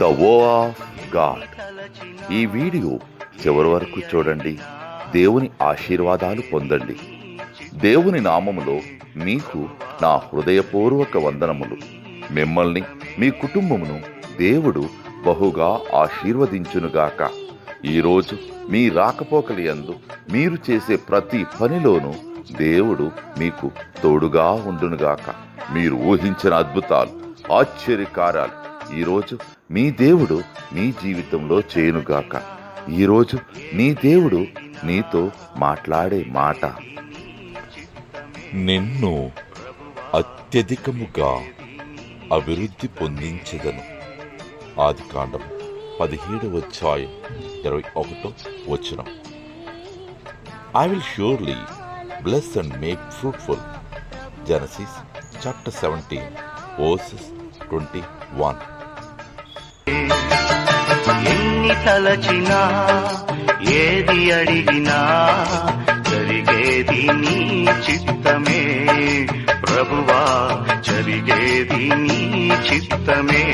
The వో of God. ఈ video చివరి వరకు చూడండి. దేవుని ఆశీర్వాదాలు పొందండి. దేవుని నామములో మీకు నా హృదయపూర్వక వందనములు. మిమ్మల్ని మీ కుటుంబమును దేవుడు బహుగా ఆశీర్వదించునుగాక. ఈరోజు మీ రాకపోకలి యందు మీరు చేసే ప్రతి పనిలోనూ దేవుడు మీకు తోడుగా ఉండునుగాక. మీరు ఊహించిన అద్భుతాలు, ఆశ్చర్యకార్యాలు ఈరోజు మీ దేవుడు మీ జీవితంలో చేయునుగాక. ఈరోజు నీ దేవుడు నీతో మాట్లాడే మాట, నిన్ను అత్యధికముగా అభివృద్ధి పొందించెదను. ఆదికాండం 17:21. I will surely bless and make fruitful. Genesis chapter 17 verses 21. ఎన్ని తలచినా ఏది అడిగినా జరిగేది నీ చిత్తమే ప్రభువా, జరిగేది నీ చిత్తమే.